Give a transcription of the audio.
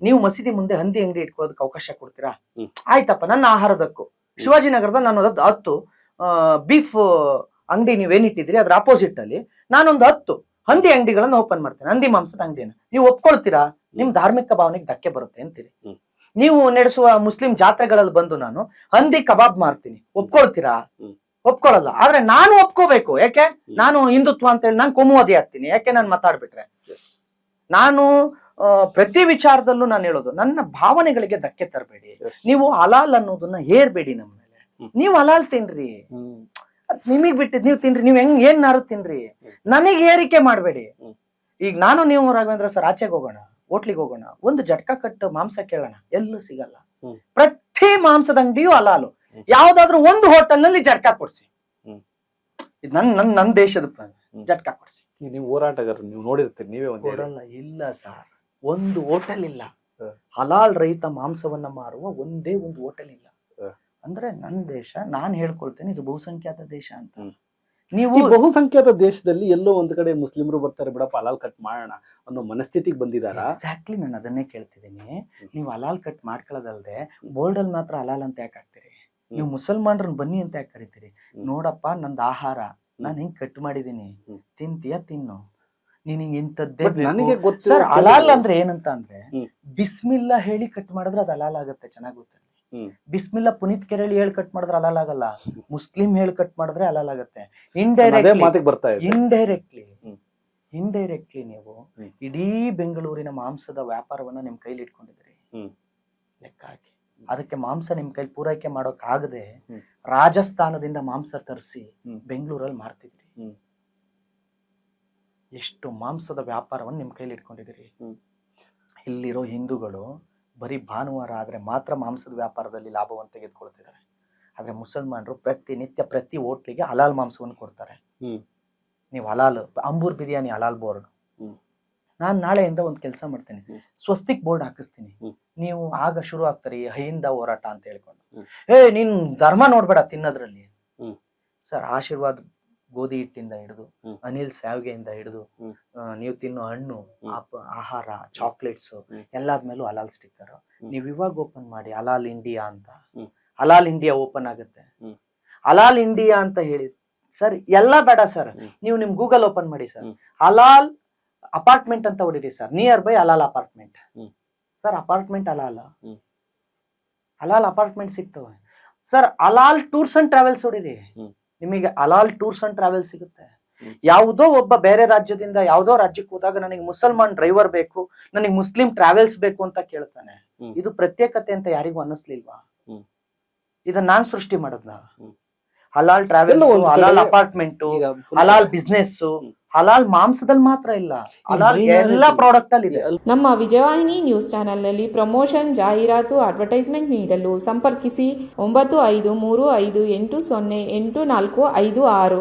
ನೀವು ಮಸೀದಿ ಮುಂದೆ ಹಂದಿ ಅಂಗಡಿ ಇಟ್ಕೊಳ್ಳೋದಕ್ಕೆ ಅವಕಾಶ ಕೊಡ್ತೀರಾ? ಆಯ್ತಪ್ಪ, ನನ್ನ ಆಹಾರದಕ್ಕೂ ಶಿವಾಜಿನಗರದ ನಾನು 10 ಬೀಫ್ ಅಂಗಡಿ ನೀವೇನಿಟ್ಟಿದ್ರಿ ಅದ್ರ ಅಪೋಸಿಟ್ ಅಲ್ಲಿ ನಾನೊಂದು 10 ಹಂದಿ ಅಂಗಡಿಗಳನ್ನ ಓಪನ್ ಮಾಡ್ತೇನೆ, ಹಂದಿ ಮಾಂಸದ ಅಂಗಡಿಯನ್ನ. ನೀವು ಒಪ್ಕೊಳ್ತೀರಾ? ನಿಮ್ ಧಾರ್ಮಿಕ ಭಾವನೆಗೆ ಧಕ್ಕೆ ಬರುತ್ತೆ ಅಂತೀರಿ. ನೀವು ನಡೆಸುವ ಮುಸ್ಲಿಂ ಜಾತ್ರೆಗಳಲ್ಲಿ ಬಂದು ನಾನು ಹಂದಿ ಕಬಾಬ್ ಮಾಡ್ತೀನಿ, ಒಪ್ಕೊಳ್ತೀರಾ? ಒಪ್ಕೊಳ್ಳಲ್ಲ. ಆದ್ರೆ ನಾನು ಒಪ್ಕೋಬೇಕು. ಯಾಕೆ? ನಾನು ಹಿಂದುತ್ವ ಅಂತ ಹೇಳಿ ನಾನು ಕೋಮುವಾದಿ ಆಗ್ತೀನಿ. ಯಾಕೆ? ನಾನು ಮಾತಾಡ್ಬಿಟ್ರೆ ನಾನು ಪ್ರತಿ ವಿಚಾರದಲ್ಲೂ ನಾನು ಹೇಳೋದು, ನನ್ನ ಭಾವನೆಗಳಿಗೆ ಧಕ್ಕೆ ತರಬೇಡಿ. ನೀವು ಹಲಾಲ್ ಅನ್ನೋದನ್ನ ಹೇರ್ಬೇಡಿ ನಮ್ಮ ಮೇಲೆ. ನೀವು ಹಲಾಲ್ ತಿನ್ರಿ, ನಿಮಗ್ ಬಿಟ್ಟಿದ್ ನೀವು ತಿನ್ರಿ, ನೀವ್ ಏನಾರು ತಿನ್ರಿ, ನನಗ್ ಏರಿಕೆ ಮಾಡ್ಬೇಡಿ. ಈಗ ನಾನು ನೀವು ರಾಘವೇಂದ್ರ ಸರ್ ಆಚೆಗೆ ಹೋಗೋಣ, ಹೋಟ್ಲಿಗೆ ಹೋಗೋಣ, ಒಂದು ಜಟ್ಕಾ ಕಟ್ಟು ಮಾಂಸ ಕೇಳೋಣ, ಎಲ್ಲೂ ಸಿಗಲ್ಲ. ಪ್ರತಿ ಮಾಂಸದ ಅಂಗಡಿಯೂ ಹಲಾಲು. ಯಾವ್ದಾದ್ರು ಒಂದು ಹೋಟೆಲ್ ನಲ್ಲಿ ಜಟ್ಕಾ ಕೊಡ್ಸಿ, ನನ್ ದೇಶದ ಜಟ್ಕಾ ಕೊಡ್ಸಿ. ನೀವು ಹೋರಾಟಗಾರರು, ನೀವು ನೋಡಿರ್ತೀರಿ, ನೀವೇ ಕೊಡಲ್ಲ. ಇಲ್ಲ ಸರ್, ಒಂದು ಹೋಟೆಲ್ ಇಲ್ಲ ಹಲಾಲ್ ರಹಿತ ಮಾಂಸವನ್ನ ಮಾರುವ ಒಂದೇ ಒಂದು ಹೋಟೆಲ್ ಇಲ್ಲ. ಅಂದ್ರೆ ನನ್ನ ದೇಶ, ನಾನ್ ಹೇಳ್ಕೊಳ್ತೇನೆ, ಇದು ಬಹುಸಂಖ್ಯಾತ ದೇಶ ಅಂತ. ನೀವು ಬಹುಸಂಖ್ಯಾತ ದೇಶದಲ್ಲಿ ಎಲ್ಲೋ ಒಂದ್ ಕಡೆ ಮುಸ್ಲಿಮರು ಬರ್ತಾರೆ, ಬಿಡಪ್ಪ ಹಲಾಲ್ ಕಟ್ ಮಾಡೋಣ ಅನ್ನೋ ಮನಸ್ಥಿತಿಗೆ ಬಂದಿದಾರ. ಎಕ್ಸಾಕ್ಟ್ಲಿ, ನಾನು ಅದನ್ನೇ ಕೇಳ್ತಿದ್ದೀನಿ. ನೀವು ಹಲಾಲ್ ಕಟ್ ಮಾಡ್ಕೊಳ್ಳೋದಲ್ದೆ ಬೋರ್ಡ್ ಅಲ್ಲಿ ಮಾತ್ರ ಹಲಾಲ್ ಅಂತ ಯಾಕೆ ಹಾಕ್ತೀರಿ? ನೀವು ಮುಸಲ್ಮಾನ್ರನ್ನ ಬನ್ನಿ ಅಂತ ಯಾಕೆ ಕರಿತೀರಿ? ನೋಡಪ್ಪ, ನಂದು ಆಹಾರ ನಾನು ಹಿಂಗ್ ಕಟ್ ಮಾಡಿದೀನಿ, ತಿಂತೀಯ ತಿನ್ನು, ನೀನ್ ಹಿಂಗ್ ಇಂಥದ್ದೇ. ನನಗೆ ಗೊತ್ತು ಹಲಾಲ್ ಅಂದ್ರೆ ಏನಂತ ಅಂದ್ರೆ, ಬಿಸ್ಮಿಲ್ಲಾ ಹೇಳಿ ಕಟ್ ಮಾಡಿದ್ರೆ ಅದು ಹಲಾಲ್ ಆಗುತ್ತೆ. ಚೆನ್ನಾಗಿ ಗೊತ್ತಿರಲಿ. ಬಿಸ್ಮಿಲ್ಲಾ ಪುನೀತ್ ಕೆರಳಿ ಹೇಳಿ ಕಟ್ ಮಾಡಿದ್ರೆ ಹಲಾಲ್ ಆಗಲ್ಲ, ಮುಸ್ಲಿಂ ಹೇಳಿ ಕಟ್ ಮಾಡಿದ್ರೆ ಹಲಾಲ್ ಆಗುತ್ತೆ. ಇಂಡೈರೆಕ್ಟ್ಲಿ ನೀವು ಇಡೀ ಬೆಂಗಳೂರಿನ ಮಾಂಸದ ವ್ಯಾಪಾರವನ್ನ ನಿಮ್ ಕೈಲಿ ಇಟ್ಕೊಂಡಿದ್ರಿ. ಲೆಕ್ಕ ಹಾಕಿ, ಅದಕ್ಕೆ ಮಾಂಸ ನಿಮ್ ಕೈಲಿ ಪೂರೈಕೆ ಮಾಡೋಕ್ ಆಗದೆ ರಾಜಸ್ಥಾನದಿಂದ ಮಾಂಸ ತರಿಸಿ ಬೆಂಗಳೂರಲ್ಲಿ ಮಾರ್ತಿದ್ರಿ. ಎಷ್ಟು ಮಾಂಸದ ವ್ಯಾಪಾರವನ್ನು ನಿಮ್ ಕೈಲಿ ಇಟ್ಕೊಂಡಿದ್ರಿ. ಇಲ್ಲಿರೋ ಹಿಂದೂಗಳು ಬರೀ ಭಾನುವಾರ ಆದ್ರೆ ಮಾತ್ರ ಮಾಂಸದ ವ್ಯಾಪಾರದಲ್ಲಿ ಲಾಭವನ್ನು ತೆಗೆದುಕೊಳ್ತಿದ್ದಾರೆ. ಆದ್ರೆ ಮುಸಲ್ಮಾನರು ಪ್ರತಿನಿತ್ಯ ಪ್ರತಿ ಹೋಟ್ಲಿಗೆ ಹಲಾಲ್ ಮಾಂಸವನ್ನು ಕೊಡ್ತಾರೆ. ನೀವು ಹಲಾಲ್ ಅಂಬೂರ್ ಬಿರಿಯಾನಿ ಹಲಾಲ್ ಬೋರ್ಡ್, ನಾನ್ ನಾಳೆಯಿಂದ ಒಂದ್ ಕೆಲಸ ಮಾಡ್ತೇನೆ, ಸ್ವಸ್ತಿಕ್ ಬೋರ್ಡ್ ಹಾಕಿಸ್ತೀನಿ. ನೀವು ಆಗ ಶುರು ಆಗ್ತಾರೆ ಈ ಅಹಿಂದ ಹೋರಾಟ ಅಂತ ಹೇಳ್ಕೊಂಡು, ನೀನ್ ಧರ್ಮ ನೋಡ್ಬೇಡ ತಿನ್ನೋದ್ರಲ್ಲಿ. ಸರ್, ಆಶೀರ್ವಾದ್ ಗೋಧಿ ಹಿಟ್ಟಿಂದ ಹಿಡಿದು ಅನಿಲ್ ಸ್ಯಾವ್ಗೆಯಿಂದ ಹಿಡಿದು ನೀವು ತಿನ್ನೋ ಹಣ್ಣು, ಆಹಾರ, ಚಾಕ್ಲೇಟ್ಸ್ ಎಲ್ಲಾದ್ಮೇಲೂ ಹಲಾಲ್ ಸ್ಟಿಕ್ಕರ್. ನೀವ್ ಇವಾಗ ಓಪನ್ ಮಾಡಿ ಹಲಾಲ್ ಇಂಡಿಯಾ ಅಂತ, ಹಲಾಲ್ ಇಂಡಿಯಾ ಓಪನ್ ಆಗುತ್ತೆ. ಹಲಾಲ್ ಇಂಡಿಯಾ ಅಂತ ಹೇಳಿ ಸರ್, ಎಲ್ಲ ಬೇಡ ಸರ್, ನೀವು ನಿಮ್ ಗೂಗಲ್ ಓಪನ್ ಮಾಡಿ ಸರ್, ಹಲಾಲ್ ಅಪಾರ್ಟ್ಮೆಂಟ್ ಅಂತ ಹೊಡಿರಿ ಸರ್, ನಿಯರ್ ಬೈ ಹಲಾಲ್ ಅಪಾರ್ಟ್ಮೆಂಟ್. ಸರ್, ಅಪಾರ್ಟ್ಮೆಂಟ್ ಹಲಾಲ್ ಅಪಾರ್ಟ್ಮೆಂಟ್ ಸಿಗ್ತವೆ ಸರ್. ಹಲಾಲ್ ಟೂರ್ಸ್ ಅಂಡ್ ಟ್ರಾವೆಲ್ಸ್ ಹೊಡಿರಿ, ನಿಮಗೆ ಹಲಾಲ್ ಟೂರ್ಸ್ ಅಂಡ್ ಟ್ರಾವೆಲ್ಸ್ ಸಿಗುತ್ತೆ. ಯಾವುದೋ ಒಬ್ಬ ಬೇರೆ ರಾಜ್ಯದಿಂದ ಯಾವುದೋ ರಾಜ್ಯಕ್ಕೆ ಹೋದಾಗ ನನಗೆ ಮುಸಲ್ಮಾನ್ ಡ್ರೈವರ್ ಬೇಕು, ನನಗೆ ಮುಸ್ಲಿಂ ಟ್ರಾವೆಲ್ಸ್ ಬೇಕು ಅಂತ ಕೇಳ್ತಾನೆ. ಇದು ಪ್ರತ್ಯೇಕತೆ ಅಂತ ಯಾರಿಗೂ ಅನ್ನಿಸ್ಲಿಲ್ವಾ? ಇದನ್ನ ನಾನ್ ಸೃಷ್ಟಿ ಮಾಡದ್ನ? ಹಲಾಲ್ ಟ್ರಾವೆಲ್, ಹಲಾಲ್ ಅಪಾರ್ಟ್ಮೆಂಟ್, ಹಲಾಲ್ ಬಿಸ್ನೆಸ್, ಹಲಾಲ್ ಮಾಂಸದಲ್ಲಿ ಮಾತ್ರ ಇಲ್ಲ, ಹಲಾಲ್ ಎಲ್ಲ ಪ್ರಾಡಕ್ಟ್ ಅಲ್ಲಿ ಇದೆ. ನಮ್ಮ ವಿಜಯವಾಹಿನಿ ನ್ಯೂಸ್ ಚಾನೆಲ್ನಲ್ಲಿ ಪ್ರಮೋಷನ್, ಜಾಹೀರಾತು, ಅಡ್ವರ್ಟೈಸ್ಮೆಂಟ್ ನೀಡಲು ಸಂಪರ್ಕಿಸಿ 9535808456.